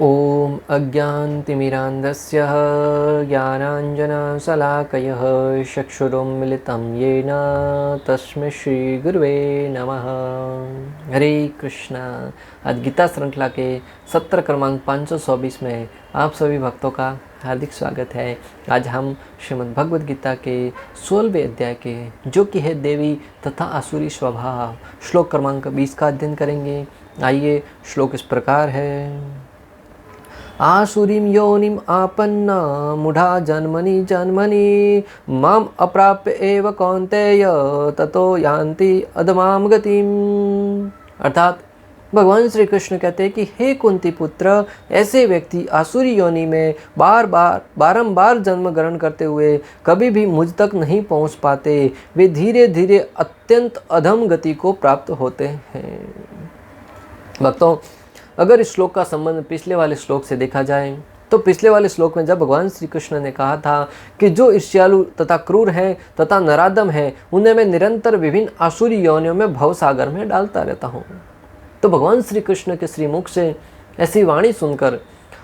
ॐ अज्ञानतिमिरान्धस्य ज्ञानाञ्जनशलाकयः चक्षुरुन्मिलितं येन तस्मै श्रीगुरुवे नमः। हरे कृष्णा। आज गीता श्रृंखला के सत्र क्रमांक 524 में आप सभी भक्तों का हार्दिक स्वागत है। आज हम श्रीमद् भगवद गीता के 16वें अध्याय के जो कि है देवी तथा असुरी स्वभाव श्लोक क्रमांक 20 का अध्ययन करेंगे। आइए, श्लोक इस प्रकार है। आसुरीं योनिम आपन्ना मूढ़ा जन्मनि जन्मनि माम अप्राप्य एव कौन्तेय ततो यान्ति अधमाम गतिम। अर्थात भगवान श्री कृष्ण कहते हैं कि हे कुंती पुत्र, ऐसे व्यक्ति आसुरी योनि में बारंबार जन्म ग्रहण करते हुए कभी भी मुझ तक नहीं पहुंच पाते। वे धीरे धीरे अत्यंत अधम गति को प्राप्त होते हैं। भक्तों, अगर इस श्लोक का संबंध पिछले वाले श्लोक से देखा जाए तो पिछले वाले श्लोक में जब भगवान श्री कृष्ण ने कहा था कि जो ईर्ष्यालु तथा क्रूर हैं तथा नराधम हैं उन्हें मैं निरंतर विभिन्न आसुरी योनियों में भवसागर में डालता रहता हूँ, तो भगवान श्री कृष्ण के श्रीमुख से ऐसी वाणी सुनकर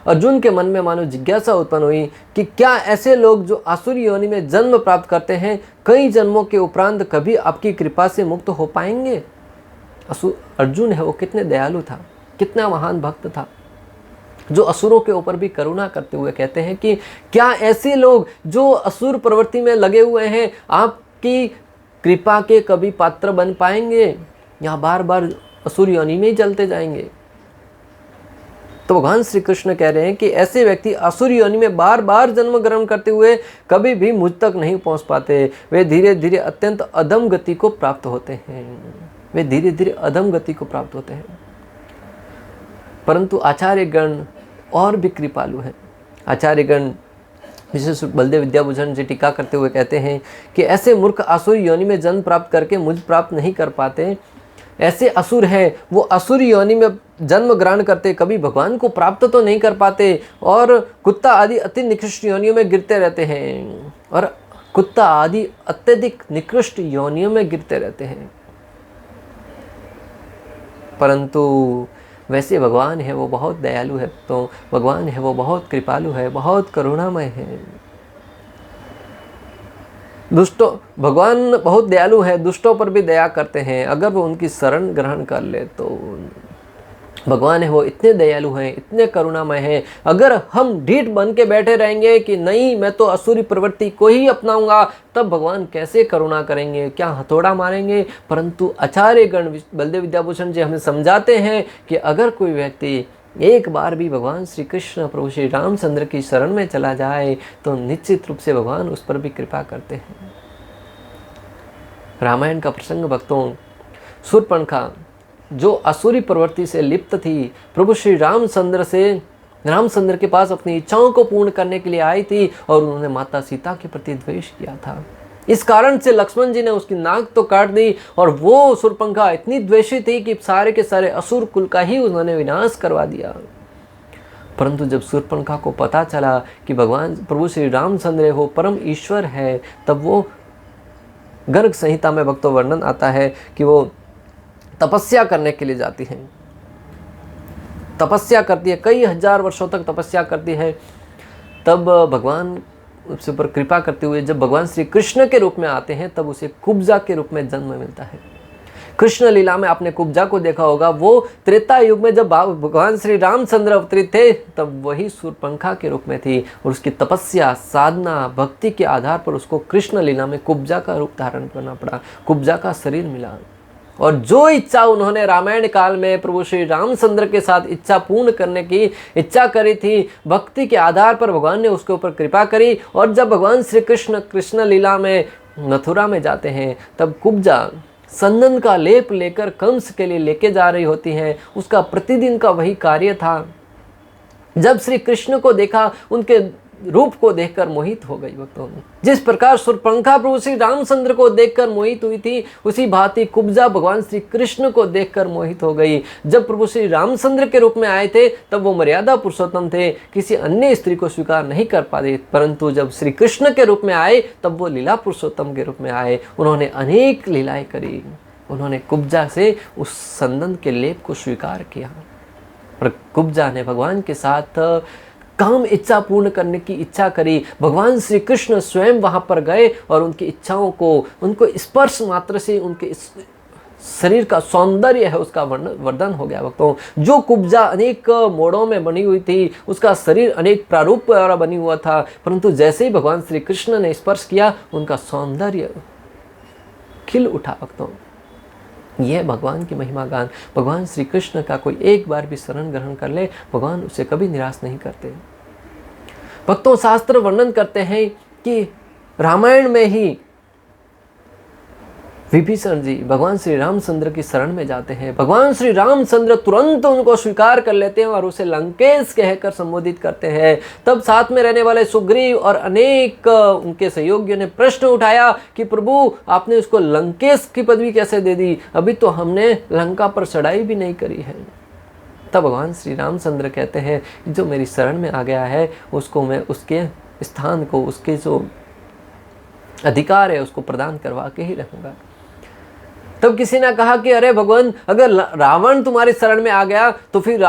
अर्जुन के मन में मानो जिज्ञासा उत्पन्न हुई कि क्या ऐसे लोग जो आसुरी योनि में जन्म प्राप्त करते हैं कई जन्मों के उपरांत कभी आपकी कृपा से मुक्त हो पाएंगे। अर्जुन है वो कितने दयालु था, कितना महान भक्त था, जो असुरों के ऊपर भी करुणा करते हुए कहते हैं कि क्या ऐसे लोग जो असुर प्रवृत्ति में लगे हुए हैं आपकी कृपा के कभी पात्र बन पाएंगे या बार बार असुर योनि में ही जलते जाएंगे। तो भगवान श्री कृष्ण कह रहे हैं कि ऐसे व्यक्ति असुर योनि में बार बार जन्म ग्रहण करते हुए कभी भी मुझ तक नहीं पहुंच पाते। वे धीरे धीरे अत्यंत अधम गति को प्राप्त होते हैं। वे धीरे धीरे अधम गति को प्राप्त होते हैं। परंतु आचार्यगण और भी कृपालु हैं। आचार्यगण विशेष बलदेव विद्याभूषण जी टीका करते हुए कहते हैं कि ऐसे मूर्ख असुर योनि में जन्म प्राप्त करके मुझ प्राप्त नहीं कर पाते। ऐसे असुर हैं, वो असुर योनि में जन्म ग्रहण करते कभी भगवान को प्राप्त तो नहीं कर पाते और कुत्ता आदि अति निकृष्ट योनियों में गिरते रहते हैं और कुत्ता आदि अत्यधिक निकृष्ट योनियों में गिरते रहते हैं। परंतु वैसे भगवान है वो बहुत दयालु है, तो भगवान है वो बहुत कृपालु है, बहुत करुणामय है। दुष्टों, भगवान बहुत दयालु है, दुष्टों पर भी दया करते हैं। अगर वो उनकी शरण ग्रहण कर ले तो भगवान है वो इतने दयालु हैं, इतने करुणामय हैं। अगर हम ढीठ बन के बैठे रहेंगे कि नहीं मैं तो असुरी प्रवृत्ति को ही अपनाऊंगा, तब भगवान कैसे करुणा करेंगे, क्या हथौड़ा मारेंगे। परंतु आचार्यगण बलदेव विद्याभूषण जी हमें समझाते हैं कि अगर कोई व्यक्ति एक बार भी भगवान श्री कृष्ण प्रभु श्री रामचंद्र की शरण में चला जाए तो निश्चित रूप से भगवान उस पर भी कृपा करते हैं। रामायण का प्रसंग भक्तों, शूर्पणखा जो असुरी प्रवृत्ति से लिप्त थी, प्रभु श्री रामचंद्र के पास अपनी इच्छाओं को पूर्ण करने के लिए आई थी और उन्होंने माता सीता के प्रति द्वेष किया था। इस कारण से लक्ष्मण जी ने उसकी नाक तो काट दी और वो शूर्पणखा इतनी द्वेषी थी कि सारे के सारे असुर कुल का ही उन्होंने विनाश करवा दिया। परंतु जब शूर्पणखा को पता चला कि भगवान प्रभु श्री रामचंद्र हो परम ईश्वर है, तब वो गर्ग संहिता में भक्तों वर्णन आता है कि वो तपस्या करने के लिए जाती हैं। तपस्या करती है, कई हजार वर्षों तक तपस्या करती है। तब भगवान उसके ऊपर कृपा करते हुए जब भगवान श्री कृष्ण के रूप में आते हैं तब उसे कुब्जा के रूप में जन्म मिलता है। कृष्ण लीला में आपने कुब्जा को देखा होगा। वो त्रेता युग में जब भगवान श्री रामचंद्र अवतरित थे तब वही शूर्पणखा के रूप में थी और उसकी तपस्या, साधना, भक्ति के आधार पर उसको कृष्ण लीला में कुब्जा का रूप धारण करना पड़ा, कुब्जा का शरीर मिला। और जो इच्छा उन्होंने रामायण काल में प्रभु श्री रामचंद्र के साथ इच्छा पूर्ण करने की इच्छा करी थी, भक्ति के आधार पर भगवान ने उसके ऊपर कृपा करी। और जब भगवान श्री कृष्ण लीला में मथुरा में जाते हैं तब कुब्जा चंदन का लेप लेकर कंस के लिए लेके जा रही होती हैं। उसका प्रतिदिन का वही कार्य था। जब श्री कृष्ण को देखा, उनके रूप को देखकर मोहित हो गई भक्तों। जिस प्रकार शूर्पणखा प्रभु श्री रामचंद्र को देखकर मोहित हुई थी, उसी भांति कुब्जा भगवान श्री कृष्ण को देखकर मोहित हो गई। जब प्रभु श्री रामचंद्र के रूप में आए थे तब वो मर्यादा पुरुषोत्तम थे, किसी अन्य स्त्री को स्वीकार नहीं कर पाते। परंतु जब श्री कृष्ण के रूप में आए तब वो लीला पुरुषोत्तम के रूप में आए। उन्होंने अनेक लीलाएं करी। उन्होंने कुब्जा से उस चंदन के लेप को स्वीकार किया। पर कुब्जा ने भगवान के साथ काम इच्छा पूर्ण करने की इच्छा करी। भगवान श्री कृष्ण स्वयं वहाँ पर गए और उनकी इच्छाओं को, उनको स्पर्श मात्र से उनके शरीर का सौंदर्य है उसका वर्धन हो गया भक्तों। जो कुब्जा अनेक मोड़ों में बनी हुई थी, उसका शरीर अनेक प्रारूप द्वारा बनी हुआ था, परंतु जैसे ही भगवान श्री कृष्ण ने स्पर्श किया उनका सौंदर्य खिल उठा भक्तों। यह भगवान की महिमा गान। भगवान श्री कृष्ण का कोई एक बार भी शरण ग्रहण कर ले, भगवान उसे कभी निराश नहीं करते। भक्तों, शास्त्र वर्णन करते हैं कि रामायण में ही विभीषण जी भगवान श्री रामचंद्र की शरण में जाते हैं। भगवान श्री रामचंद्र तुरंत उनको स्वीकार कर लेते हैं और उसे लंकेश कहकर संबोधित करते हैं। तब साथ में रहने वाले सुग्रीव और अनेक उनके सहयोगियों ने प्रश्न उठाया कि प्रभु, आपने उसको लंकेश की पदवी कैसे दे दी? अभी तो हमने लंका पर चढ़ाई भी नहीं करी है। तब भगवान श्री रामचंद्र कहते हैं, जो मेरी शरण में आ गया है उसको मैं उसके स्थान को, उसके जो अधिकार है उसको प्रदान करवा के ही रहूंगा। तब किसी ने कहा कि अरे भगवान, अगर रावण तुम्हारी शरण में आ गया तो फिर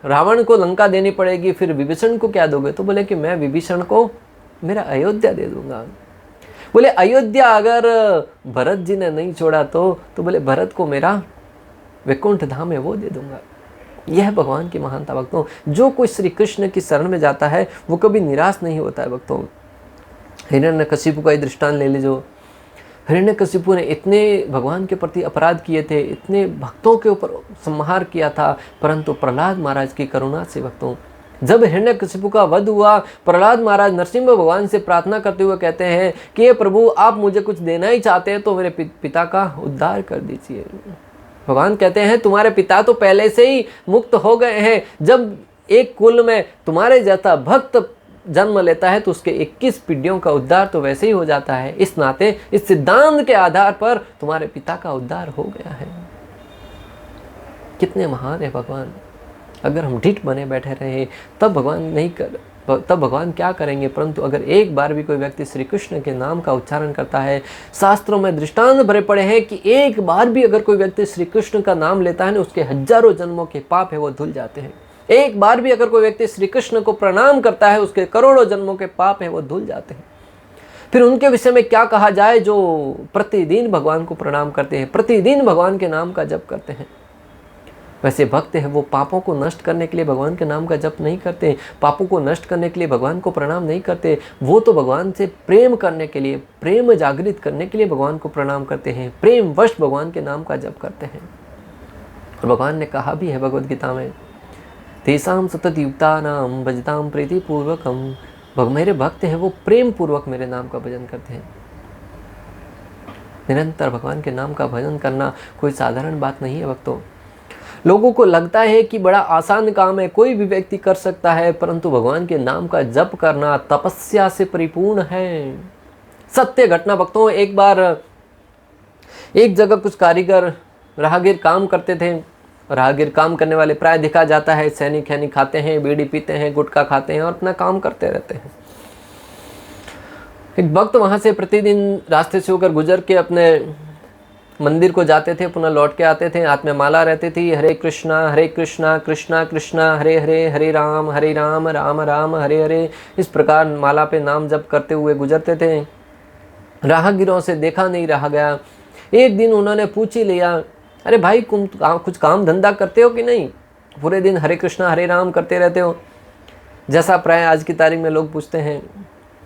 रावण को लंका देनी पड़ेगी, फिर विभीषण को क्या दोगे? तो बोले कि मैं विभीषण को मेरा अयोध्या दे दूंगा। बोले अयोध्या अगर भरत जी ने नहीं छोड़ा तो बोले भरत को मेरा वैकुंठ धाम है वो दे दूंगा। यह भगवान की महानता भक्तों। जो कोई श्री कृष्ण की शरण में जाता है वो कभी निराश नहीं होता है भक्तों। हिरण्यकशिपु का ही दृष्टांत ले लीजिए। हिरण्यकशिपु ने इतने भगवान के प्रति अपराध किए थे, इतने भक्तों के ऊपर संहार किया था, परंतु प्रहलाद महाराज की करुणा से भक्तों, जब हिरण्यकशिपु का वध हुआ, प्रहलाद महाराज नरसिंह भगवान से प्रार्थना करते हुए कहते हैं कि हे प्रभु, आप मुझे कुछ देना ही चाहते हैं तो मेरे पिता का उद्धार कर दीजिए। भगवान कहते हैं तुम्हारे पिता तो पहले से ही मुक्त हो गए हैं। जब एक कुल में तुम्हारे जैसा भक्त जन्म लेता है तो उसके 21 पीढ़ियों का उद्धार तो वैसे ही हो जाता है। इस नाते इस सिद्धांत के आधार पर तुम्हारे पिता का उद्धार हो गया है। कितने महान है भगवान। अगर हम ढीठ बने बैठे रहे तब भगवान क्या करेंगे? परंतु अगर एक बार भी कोई व्यक्ति श्री कृष्ण के नाम का उच्चारण करता है, शास्त्रों में दृष्टांत भरे पड़े हैं कि एक बार भी अगर कोई व्यक्ति श्री कृष्ण का नाम लेता है ना, उसके हजारों जन्मों के पाप है वो धुल जाते हैं। एक बार भी अगर कोई व्यक्ति श्री कृष्ण को प्रणाम करता है, उसके करोड़ों जन्मों के पाप है वो धुल जाते हैं। फिर उनके विषय में क्या कहा जाए जो प्रतिदिन भगवान को प्रणाम करते हैं, प्रतिदिन भगवान के नाम का जप करते हैं। वैसे भक्त है वो पापों को नष्ट करने के लिए भगवान के नाम का जप नहीं करते, पापों को नष्ट करने के लिए भगवान को प्रणाम नहीं करते। वो तो भगवान से प्रेम करने के लिए, प्रेम जागृत करने के लिए भगवान को प्रणाम करते हैं, प्रेम वश भगवान के नाम का जप करते हैं। और भगवान ने कहा भी है भगवद गीता में, तेसाम सतत युक्तानाम भजताम प्रीति पूर्वकम। मेरे भक्त हैं वो प्रेम पूर्वक मेरे नाम का भजन करते हैं। निरंतर भगवान के नाम का भजन करना कोई साधारण बात नहीं है भक्तों। लोगों को लगता है कि बड़ा आसान काम है, कोई भी व्यक्ति कर सकता है, परंतु भगवान के नाम का जप करना तपस्या से परिपूर्ण है। सत्य घटना भक्तों, एक बार एक जगह कुछ कारीगर राहगीर काम करते थे। राहगीर काम करने वाले प्राय देखा जाता है सैनिक खैनी खाते हैं, बीड़ी पीते हैं, गुटखा खाते हैं और अपना काम करते रहते हैं। एक भक्त वहां से प्रतिदिन रास्ते से होकर गुजर के अपने मंदिर को जाते थे, पुनः लौट के आते थे। हाथ में माला रहती थी, हरे कृष्णा कृष्णा कृष्णा हरे हरे, हरे राम राम राम हरे हरे। इस प्रकार माला पे नाम जप करते हुए गुजरते थे। राहगीरों से देखा नहीं रहा गया। एक दिन उन्होंने पूछ ही लिया, अरे भाई तुम कुछ काम धंधा करते हो कि नहीं? पूरे दिन हरे कृष्णा हरे राम करते रहते हो। जैसा प्राय आज की तारीख में लोग पूछते हैं,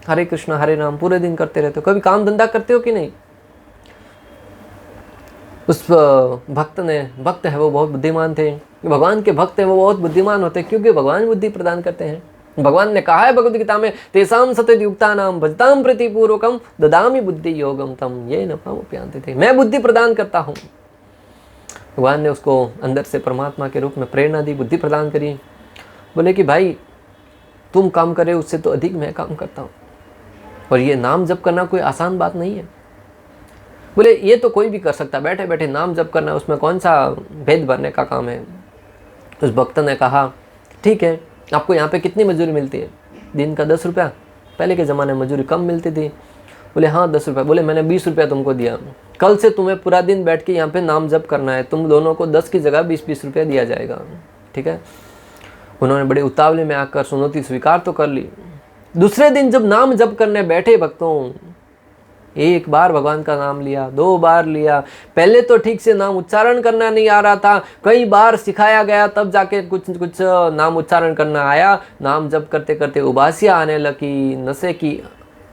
हरे कृष्णा हरे राम पूरे दिन करते रहते हो, कभी काम धंधा करते हो कि नहीं? उस भक्त है वो बहुत बुद्धिमान थे। भगवान के भक्त है वो बहुत बुद्धिमान होते हैं क्योंकि भगवान बुद्धि प्रदान करते हैं। भगवान ने कहा है भगवद गीता में, तेसाम सतत युक्तानाम भजताम प्रीति पूर्वकम ददामि बुद्धि योगम तम ये न पामुपयांति थे। मैं बुद्धि प्रदान करता हूँ। भगवान ने उसको अंदर से परमात्मा के रूप में प्रेरणा दी, बुद्धि प्रदान करी। बोले कि भाई तुम काम करे उससे तो अधिक मैं काम करता हूँ, और ये नाम जप करना कोई आसान बात नहीं है। बोले ये तो कोई भी कर सकता, बैठे बैठे नाम जप करना, उसमें कौन सा भेद भरने का काम है। उस भक्त ने कहा, ठीक है, आपको यहाँ पे कितनी मजदूरी मिलती है? दिन का 10 रुपया। पहले के ज़माने में मजदूरी कम मिलती थी। बोले हाँ 10 रुपया। बोले मैंने 20 रुपया तुमको दिया, कल से तुम्हें पूरा दिन बैठ के यहाँ पे नाम जप करना है, तुम दोनों को 10 की जगह 20-20 रुपया दिया जाएगा। ठीक है। उन्होंने बड़े उतावले में आकर चुनौती स्वीकार तो कर ली। दूसरे दिन जब नाम जप करने बैठे भक्तों, एक बार भगवान का नाम लिया, 2 बार लिया, पहले तो ठीक से नाम उच्चारण करना नहीं आ रहा था, कई बार सिखाया गया तब जाके कुछ नाम उच्चारण करना आया। नाम जप करते करते उबासियाँ आने लगी, नशे की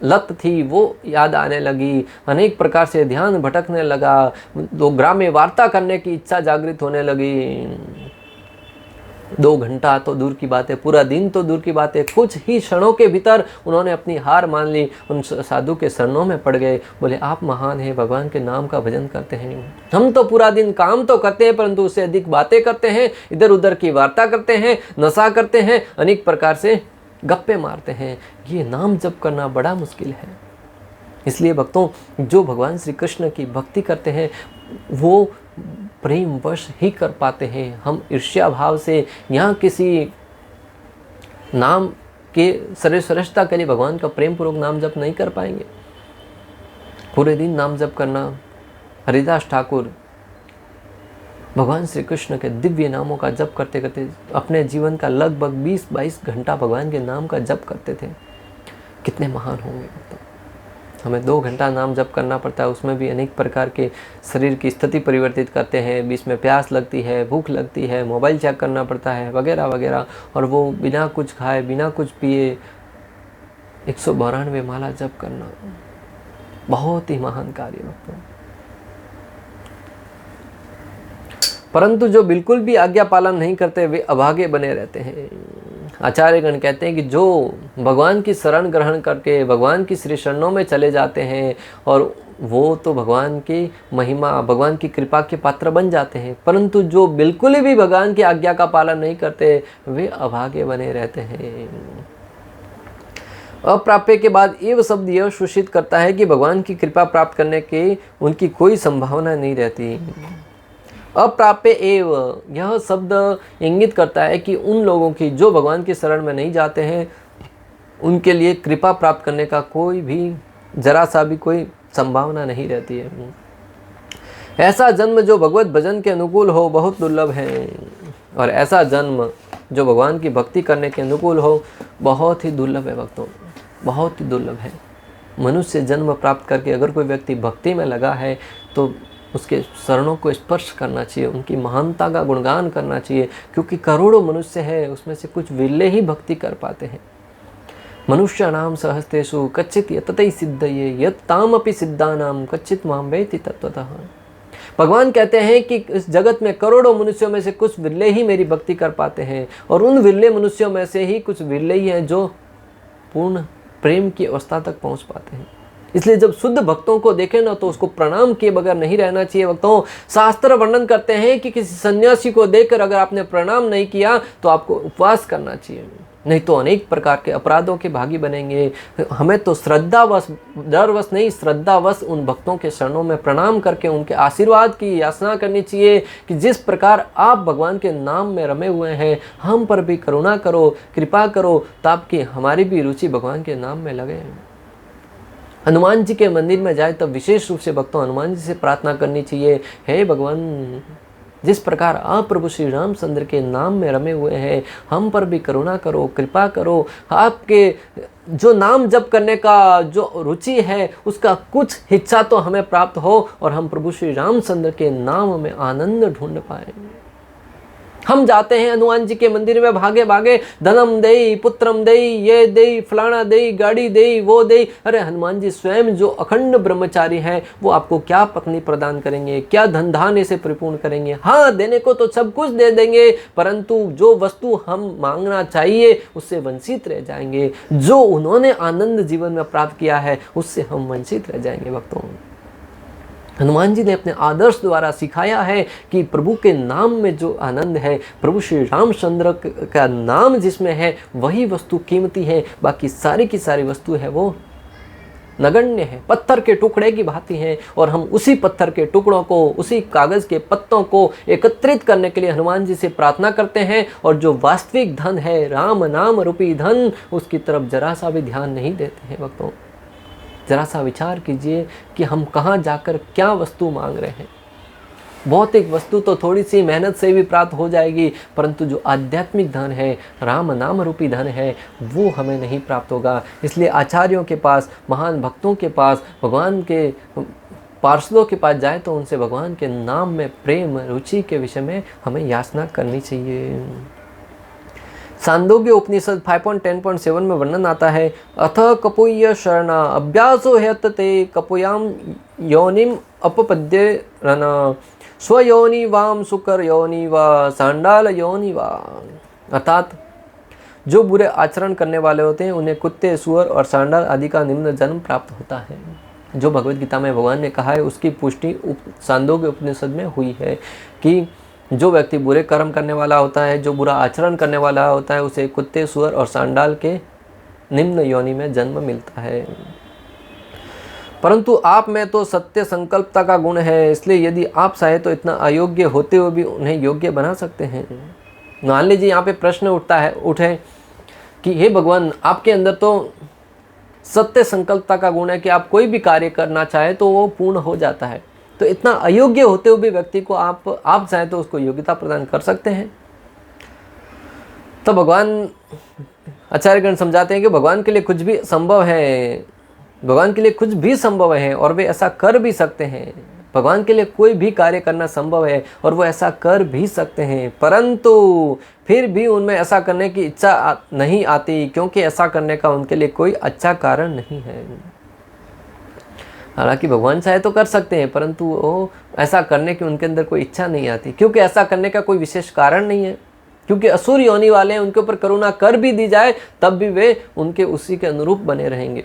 लत थी वो याद आने लगी, अनेक प्रकार से ध्यान भटकने लगा, तो ग्राम्य वार्ता करने की इच्छा जागृत होने लगी। 2 घंटा तो दूर की बात है, पूरा दिन तो दूर की बात है, कुछ ही क्षणों के भीतर उन्होंने अपनी हार मान ली, उन साधु के शरणों में पड़ गए। बोले आप महान हैं, भगवान के नाम का भजन करते हैं, हम तो पूरा दिन काम तो करते हैं परंतु उससे अधिक बातें करते हैं, इधर उधर की वार्ता करते हैं, नशा करते हैं, अनेक प्रकार से गप्पे मारते हैं, ये नाम जप करना बड़ा मुश्किल है। इसलिए भक्तों, जो भगवान श्री कृष्ण की भक्ति करते हैं वो प्रेम वश ही कर पाते हैं। हम ईर्ष्या भाव से यहाँ किसी नाम के श्रेष्ठता के लिए भगवान का प्रेम पूर्वक नाम जप नहीं कर पाएंगे। पूरे दिन नाम जप करना, हरिदास ठाकुर भगवान श्री कृष्ण के दिव्य नामों का जप करते करते अपने जीवन का लगभग 20-22 घंटा भगवान के नाम का जप करते थे। कितने महान होंगे। तो हमें 2 घंटा नाम जप करना पड़ता है, उसमें भी अनेक प्रकार के शरीर की स्थिति परिवर्तित करते हैं, बीच में प्यास लगती है, भूख लगती है, मोबाइल चेक करना पड़ता है वगैरह वगैरह, और वो बिना कुछ खाए बिना कुछ पिए 192 माला जप करना बहुत ही महान कार्य है। परंतु जो बिल्कुल भी आज्ञा पालन नहीं करते वे अभागे बने रहते हैं। आचार्यगण कहते हैं कि जो भगवान की शरण ग्रहण करके भगवान की श्री शरणों में चले जाते हैं और वो तो भगवान की महिमा, भगवान की कृपा के पात्र बन जाते हैं, परंतु जो बिल्कुल भी भगवान की आज्ञा का पालन नहीं करते वे अभागे बने रहते हैं। अप्राप्य के बाद एव शब्द यह सूचित करता है कि भगवान की कृपा प्राप्त करने की उनकी कोई संभावना नहीं रहती। अप्राप्य एव यह शब्द इंगित करता है कि उन लोगों की जो भगवान की शरण में नहीं जाते हैं उनके लिए कृपा प्राप्त करने का कोई भी जरा सा भी कोई संभावना नहीं रहती है। ऐसा जन्म जो भगवत भजन के अनुकूल हो बहुत दुर्लभ है, और ऐसा जन्म जो भगवान की भक्ति करने के अनुकूल हो बहुत ही दुर्लभ है भक्तों, बहुत ही दुर्लभ है। मनुष्य जन्म प्राप्त करके अगर कोई व्यक्ति भक्ति में लगा है तो उसके शरणों को स्पर्श करना चाहिए, उनकी महानता का गुणगान करना चाहिए, क्योंकि करोड़ों मनुष्य है उसमें से कुछ विरले ही भक्ति कर पाते हैं। मनुष्य नाम सहस्तेषु कच्चित यतते सिद्धये यत्तामपि सिद्धानाम कच्चित माम वेति तत्वतः। भगवान कहते हैं कि इस जगत में करोड़ों मनुष्यों में से कुछ विरले ही मेरी भक्ति कर पाते हैं, और उन विरले मनुष्यों में से ही कुछ विरले ही हैं जो पूर्ण प्रेम की अवस्था तक पहुंच पाते हैं। इसलिए जब शुद्ध भक्तों को देखें ना तो उसको प्रणाम किए बगैर नहीं रहना चाहिए। भक्तों, शास्त्र वर्णन करते हैं कि किसी सन्यासी को देखकर अगर आपने प्रणाम नहीं किया तो आपको उपवास करना चाहिए, नहीं तो अनेक प्रकार के अपराधों के भागी बनेंगे। हमें तो श्रद्धावश, डरवश नहीं, श्रद्धावश उन भक्तों के चरणों में प्रणाम करके उनके आशीर्वाद की याचना करनी चाहिए कि जिस प्रकार आप भगवान के नाम में रमे हुए हैं हम पर भी करुणा करो, कृपा करो, ताकि हमारी भी रुचि भगवान के नाम में लगे। हनुमान जी के मंदिर में जाए तब विशेष रूप से भक्तों हनुमान जी से प्रार्थना करनी चाहिए, हे भगवान, जिस प्रकार आप प्रभु श्री रामचंद्र के नाम में रमे हुए हैं हम पर भी करुणा करो, कृपा करो। आपके जो नाम जप करने का जो रुचि है उसका कुछ हिस्सा तो हमें प्राप्त हो और हम प्रभु श्री रामचंद्र के नाम में आनंद ढूंढ पाए। हम जाते हैं हनुमान जी के मंदिर में भागे भागे, धनम देई, पुत्रम देई, ये देई, फलाना देई, गाड़ी देई, वो देई। अरे हनुमान जी स्वयं जो अखंड ब्रह्मचारी हैं वो आपको क्या पत्नी प्रदान करेंगे, क्या धन धान्य से परिपूर्ण करेंगे। हाँ, देने को तो सब कुछ दे देंगे, परंतु जो वस्तु हम मांगना चाहिए उससे वंचित रह जाएंगे। जो उन्होंने आनंद जीवन में प्राप्त किया है उससे हम वंचित रह जाएंगे। भक्तों, हनुमान जी ने अपने आदर्श द्वारा सिखाया है कि प्रभु के नाम में जो आनंद है, प्रभु श्री रामचंद्र का नाम जिसमें है वही वस्तु कीमती है, बाकी सारी की सारी वस्तु है वो नगण्य है, पत्थर के टुकड़े की भांति हैं। और हम उसी पत्थर के टुकड़ों को, उसी कागज के पत्तों को एकत्रित करने के लिए हनुमान जी से प्रार्थना करते हैं, और जो वास्तविक धन है, राम नाम रूपी धन, उसकी तरफ जरा सा भी ध्यान नहीं देते हैं। भक्तों, जरा सा विचार कीजिए कि हम कहाँ जाकर क्या वस्तु मांग रहे हैं। भौतिक वस्तु तो थोड़ी सी मेहनत से भी प्राप्त हो जाएगी, परंतु जो आध्यात्मिक धन है, राम नाम रूपी धन है, वो हमें नहीं प्राप्त होगा। इसलिए आचार्यों के पास, महान भक्तों के पास, भगवान के पार्षदों के पास जाए तो उनसे भगवान के नाम में प्रेम रुचि के विषय में हमें याचना करनी चाहिए। छांदोग्य उपनिषद 5.10.7 में वर्णन आता है, अथ कपुय्य शरणा अभ्यासो ह्यतते कपुयाम योनिम अपपद्य रना स्वयोनि वाम सुकर योनि वा सांडाल योनि वा। अर्थात जो बुरे आचरण करने वाले होते हैं उन्हें कुत्ते, सुअर और सांडाल आदि का निम्न जन्म प्राप्त होता है। जो भगवत गीता में भगवान ने कहा है उसकी पुष्टि छांदोग्य उपनिषद में हुई है कि जो व्यक्ति बुरे कर्म करने वाला होता है, जो बुरा आचरण करने वाला होता है, उसे कुत्ते, सुअर और सांडाल के निम्न योनि में जन्म मिलता है। परंतु आप में तो सत्य संकल्पता का गुण है, इसलिए यदि आप चाहे तो इतना अयोग्य होते हुए भी उन्हें योग्य बना सकते हैं। मान लीजिए यहाँ पे प्रश्न उठे कि हे भगवान, आपके अंदर तो सत्य संकल्पता का गुण है कि आप कोई भी कार्य करना चाहे तो वो पूर्ण हो जाता है, तो इतना अयोग्य होते हुए भी व्यक्ति को आप चाहे तो उसको योग्यता प्रदान कर सकते हैं। तो भगवान आचार्यगण समझाते हैं कि भगवान के लिए कुछ भी संभव है, भगवान के लिए कुछ भी संभव है और वे ऐसा कर भी सकते हैं। भगवान के लिए कोई भी कार्य करना संभव है और वो ऐसा कर भी सकते हैं, परंतु फिर भी उनमें ऐसा करने की इच्छा नहीं आती, क्योंकि ऐसा करने का उनके लिए कोई अच्छा कारण नहीं है। हालांकि भगवान चाहे तो कर सकते हैं, परंतु वो ऐसा करने की उनके अंदर कोई इच्छा नहीं आती, क्योंकि ऐसा करने का कोई विशेष कारण नहीं है। क्योंकि असुर योनि वाले हैं, उनके ऊपर करुणा कर भी दी जाए तब भी वे उनके उसी के अनुरूप बने रहेंगे,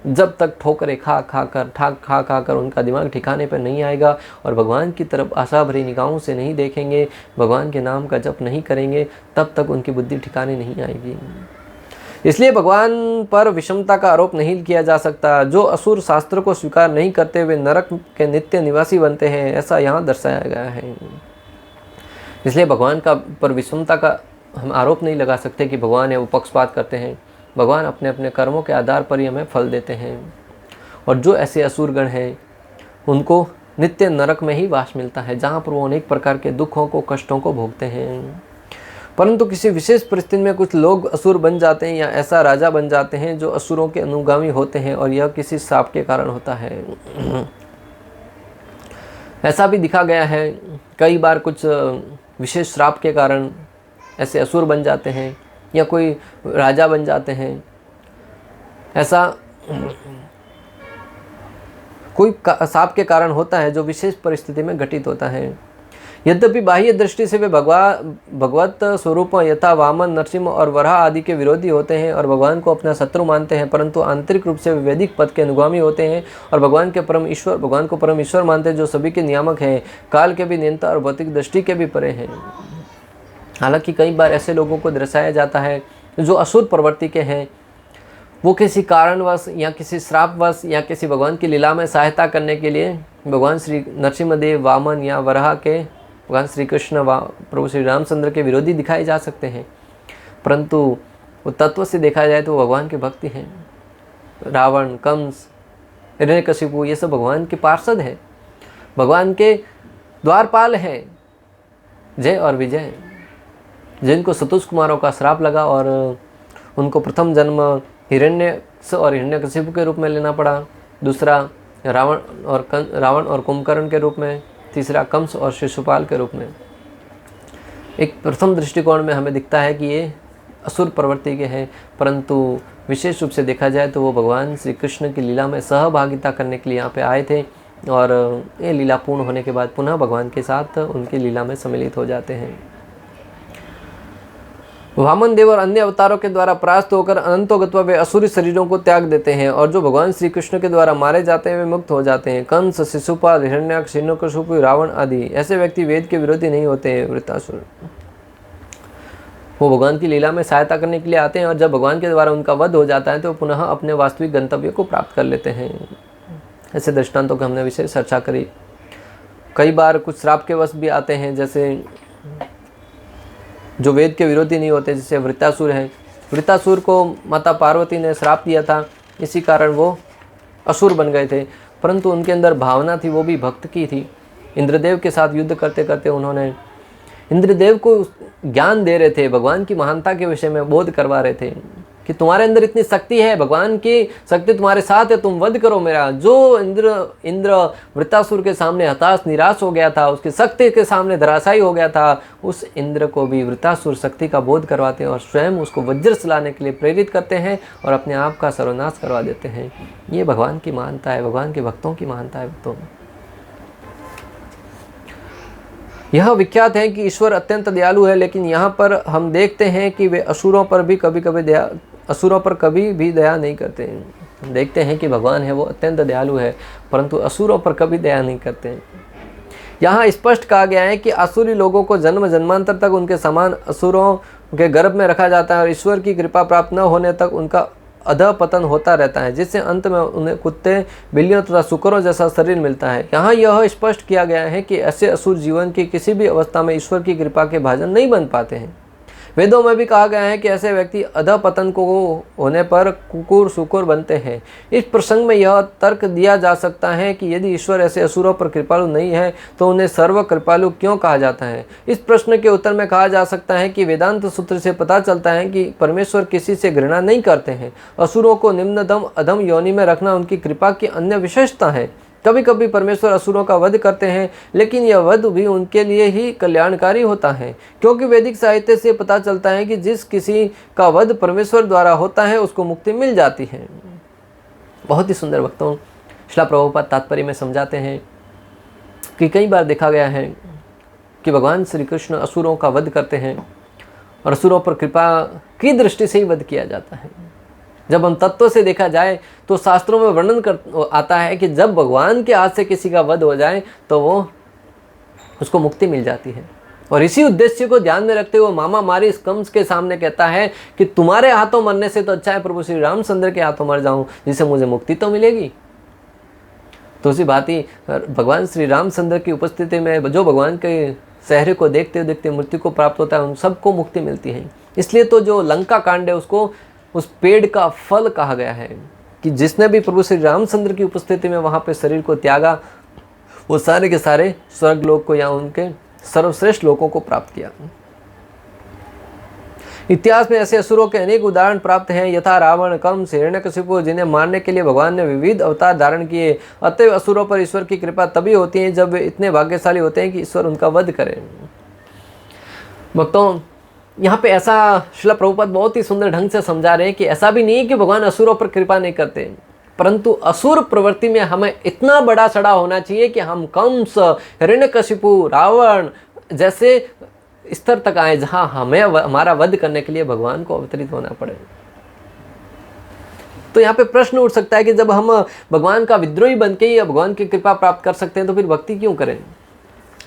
जब तक ठोकरें खा खा कर उनका दिमाग ठिकाने पर नहीं आएगा और भगवान की तरफ आशा भरी निगाहों से नहीं देखेंगे, भगवान के नाम का जप नहीं करेंगे, तब तक उनकी बुद्धि ठिकाने नहीं आएगी। इसलिए भगवान पर विषमता का आरोप नहीं किया जा सकता। जो असुर शास्त्र को स्वीकार नहीं करते वे नरक के नित्य निवासी बनते हैं, ऐसा यहाँ दर्शाया गया है। इसलिए भगवान का पर विषमता का हम आरोप नहीं लगा सकते कि भगवान है वो पक्षपात करते हैं। भगवान अपने अपने कर्मों के आधार पर ही हमें फल देते हैं, और जो ऐसे असुरगण हैं उनको नित्य नरक में ही वास मिलता है, जहाँ पर वो अनेक प्रकार के दुखों को, कष्टों को भोगते हैं। परंतु किसी विशेष परिस्थिति में कुछ लोग असुर बन जाते हैं या ऐसा राजा बन जाते हैं जो असुरों के अनुगामी होते हैं, और यह किसी श्राप के कारण होता है। ऐसा भी दिखा गया है कई बार, कुछ विशेष श्राप के कारण ऐसे असुर बन जाते हैं या कोई राजा बन जाते हैं। ऐसा कोई श्राप के कारण होता है जो विशेष परिस्थिति में घटित होता है। यद्यपि बाह्य दृष्टि से वे भगवत स्वरूप यथा वामन, नरसिंह और वराह आदि के विरोधी होते हैं और भगवान को अपना शत्रु मानते हैं, परंतु आंतरिक रूप से वे वैदिक पद के अनुगामी होते हैं और भगवान को परम ईश्वर मानते हैं, जो सभी के नियामक हैं, काल के भी नियंता और भौतिक दृष्टि के भी परे हैं। हालांकि कई बार ऐसे लोगों को दर्शाया जाता है जो असुर प्रवृत्ति के हैं, वो किसी कारणवश या किसी श्रापवश या किसी भगवान की लीला में सहायता करने के लिए भगवान श्री नरसिंहदेव, वामन या वराह के, भगवान श्री कृष्ण, प्रभु श्री रामचंद्र के विरोधी दिखाए जा सकते हैं, परंतु वो तत्व से देखा जाए तो भगवान के भक्ति हैं। रावण, कंस, हिरण्यकशिपु, ये सब भगवान के पार्षद हैं, भगवान के द्वारपाल हैं, जय और विजय, जिनको सतुष कुमारों का श्राप लगा और उनको प्रथम जन्म हिरण्यक्ष और हिरण्यकशिपु के रूप में लेना पड़ा, दूसरा रावण और कुंभकर्ण के रूप में, तीसरा कंस और शिशुपाल के रूप में। एक प्रथम दृष्टिकोण में हमें दिखता है कि ये असुर प्रवृत्ति के हैं, परंतु विशेष रूप से देखा जाए तो वो भगवान श्री कृष्ण की लीला में सहभागिता करने के लिए यहाँ पे आए थे, और ये लीला पूर्ण होने के बाद पुनः भगवान के साथ उनकी लीला में सम्मिलित हो जाते हैं। वामन देव और अन्य अवतारों के द्वारा परास्त होकर अनंतो गत्वा वे असुरी शरीरों को त्याग देते हैं, और जो भगवान श्री कृष्ण के द्वारा मारे जाते हैं वे मुक्त हो जाते हैं। कंस, शिशुपाल, हिरण्याक्ष, हिरण्यकशिपु, रावण आदि ऐसे व्यक्ति वेद के विरोधी नहीं होते हैं। वृत्तासुर वो भगवान की लीला में सहायता करने के लिए आते हैं, और जब भगवान के द्वारा उनका वध हो जाता है तो पुनः अपने वास्तविक गंतव्य को प्राप्त कर लेते हैं। ऐसे दृष्टांतों की हमने विशेष चर्चा करी। कई बार कुछ श्राप के वश भी आते हैं, जैसे जो वेद के विरोधी नहीं होते, जैसे वृत्तासुर हैं। वृत्तासुर को माता पार्वती ने श्राप दिया था, इसी कारण वो असुर बन गए थे, परंतु उनके अंदर भावना थी, वो भी भक्त की थी, इंद्रदेव के साथ युद्ध करते करते उन्होंने इंद्रदेव को ज्ञान दे रहे थे, भगवान की महानता के विषय में बोध करवा रहे थे कि तुम्हारे अंदर इतनी शक्ति है, भगवान की शक्ति तुम्हारे साथ है, तुम वध करो मेरा। जो इंद्र वृत्तासुर के सामने हताश निराश हो गया था, उसकी शक्ति के सामने धराशायी हो गया था, उस इंद्र को भी वृत्तासुर शक्ति का बोध करवाते हैं और स्वयं उसको वज्र चलाने के लिए प्रेरित करते हैं और अपने आप का सर्वनाश करवा देते हैं। ये भगवान की महानता है, भगवान के भक्तों की महानता है। भक्तों, यह विख्यात है कि ईश्वर अत्यंत दयालु है, लेकिन यहाँ पर हम देखते हैं कि वे असुरों पर कभी भी दया नहीं करते हैं। हम देखते हैं कि भगवान है वो अत्यंत दयालु है, परंतु असुरों पर कभी दया नहीं करते हैं। यहाँ स्पष्ट कहा गया है कि असुरी लोगों को जन्म जन्मांतर तक उनके समान असुरों के गर्भ में रखा जाता है और ईश्वर की कृपा प्राप्त न होने तक उनका अधःपतन होता रहता है, जिससे अंत में उन्हें कुत्ते, बिल्लियों तथा शुकरों जैसा शरीर मिलता है। यहाँ यह स्पष्ट किया गया है कि ऐसे असुर जीवन की किसी भी अवस्था में ईश्वर की कृपा के भाजन नहीं बन पाते हैं। वेदों में भी कहा गया है कि ऐसे व्यक्ति अधःपतन को होने पर कुकुर शुकुर बनते हैं। इस प्रसंग में यह तर्क दिया जा सकता है कि यदि ईश्वर ऐसे असुरों पर कृपालु नहीं है तो उन्हें सर्व कृपालु क्यों कहा जाता है। इस प्रश्न के उत्तर में कहा जा सकता है कि वेदांत सूत्र से पता चलता है कि परमेश्वर किसी से घृणा नहीं करते हैं। असुरों को निम्नतम अधम योनि में रखना उनकी कृपा की अन्य विशेषता है। कभी कभी परमेश्वर असुरों का वध करते हैं, लेकिन यह वध भी उनके लिए ही कल्याणकारी होता है, क्योंकि वैदिक साहित्य से पता चलता है कि जिस किसी का वध परमेश्वर द्वारा होता है उसको मुक्ति मिल जाती है। बहुत ही सुंदर। भक्तों, श्रील प्रभुपाद तात्पर्य में समझाते हैं कि कई बार देखा गया है कि भगवान श्री कृष्ण असुरों का वध करते हैं और असुरों पर कृपा की दृष्टि से ही वध किया जाता है। जब हम तत्व से देखा जाए तो शास्त्रों में वर्णन आता है कि जब भगवान के हाथ से किसी का वध हो जाए तो वो उसको मुक्ति मिल जाती है। और इसी उद्देश्य को ध्यान में रखते हुए मामा मारी इस कंस के सामने कहता है कि तुम्हारे हाथों मरने से तो अच्छा है प्रभु श्री रामचंद्र के हाथों मर जाऊं, जिससे मुझे मुक्ति तो मिलेगी। तो उसी बात ही भगवान श्री रामचंद्र की उपस्थिति में जो भगवान के चेहरे को देखते देखते मृत्यु को प्राप्त होता है, उन सबको मुक्ति मिलती है। इसलिए तो जो लंका कांड है उसको उस पेड़ का फल कहा गया है कि जिसने भी प्रभु श्री रामचंद्र की उपस्थिति में वहाँ पे शरीर को त्यागा, वो सारे के सारे स्वर्ग लोक को या उनके सर्वश्रेष्ठ लोकों को प्राप्त किया। इतिहास में ऐसे असुरों के अनेक उदाहरण प्राप्त हैं, यथा रावण, कंस, हिरण्यकशिपु, जिन्हें मारने के लिए भगवान ने विविध अवतार धारण किए। अतएव असुरों पर ईश्वर की कृपा तभी होती है जब वे इतने भाग्यशाली होते हैं कि ईश्वर उनका वध करे। भक्तों, यहाँ पे ऐसा श्रील प्रभुपाद बहुत ही सुंदर ढंग से समझा रहे हैं कि ऐसा भी नहीं है कि भगवान असुरों पर कृपा नहीं करते, परंतु असुर प्रवृत्ति में हमें इतना बड़ा सड़ा होना चाहिए कि हम कंस, हिरण्यकशिपु, रावण जैसे स्तर तक आए जहां हमें हमारा वध करने के लिए भगवान को अवतरित होना पड़े। तो यहाँ पे प्रश्न उठ सकता है कि जब हम भगवान का विद्रोही बन के ही भगवान की कृपा प्राप्त कर सकते हैं तो फिर भक्ति क्यों करें।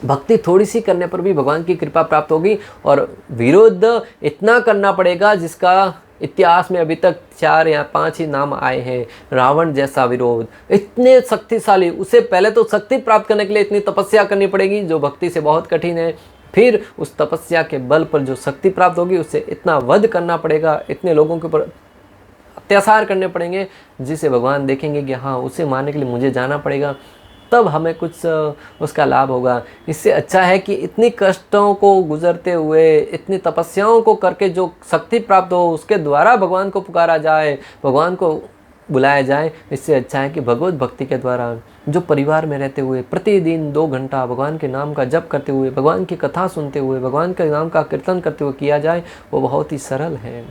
भक्ति थोड़ी सी करने पर भी भगवान की कृपा प्राप्त होगी, और विरोध इतना करना पड़ेगा जिसका इतिहास में अभी तक 4 या 5 ही नाम आए हैं। रावण जैसा विरोध, इतने शक्तिशाली, उसे पहले तो शक्ति प्राप्त करने के लिए इतनी तपस्या करनी पड़ेगी जो भक्ति से बहुत कठिन है, फिर उस तपस्या के बल पर जो शक्ति प्राप्त होगी उससे इतना वध करना पड़ेगा, इतने लोगों के ऊपर अत्याचार करने पड़ेंगे जिसे भगवान देखेंगे कि हाँ उसे मारने के लिए मुझे जाना पड़ेगा, तब हमें कुछ उसका लाभ होगा। इससे अच्छा है कि इतनी कष्टों को गुजरते हुए, इतनी तपस्याओं को करके जो शक्ति प्राप्त हो उसके द्वारा भगवान को पुकारा जाए, भगवान को बुलाया जाए। इससे अच्छा है कि भगवत भक्ति के द्वारा जो परिवार में रहते हुए प्रतिदिन 2 घंटा भगवान के नाम का जप करते हुए, भगवान की कथा सुनते हुए, भगवान के नाम का कीर्तन करते हुए किया जाए, वो बहुत ही सरल है।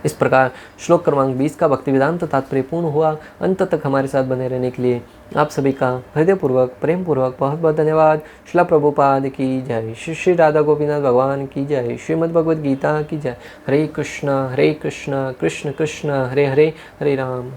इस प्रकार श्लोक क्रमांक 20 का भक्ति वेदांत तात्पर्य पूर्ण हुआ। अंत तक हमारे साथ बने रहने के लिए आप सभी का हृदयपूर्वक, प्रेम पूर्वक बहुत बहुत धन्यवाद। श्रील प्रभुपाद की जय, श्री श्री राधा गोपीनाथ भगवान की जय, श्रीमद् भगवद गीता की जय। हरे कृष्ण कृष्ण कृष्ण हरे हरे, हरे राम।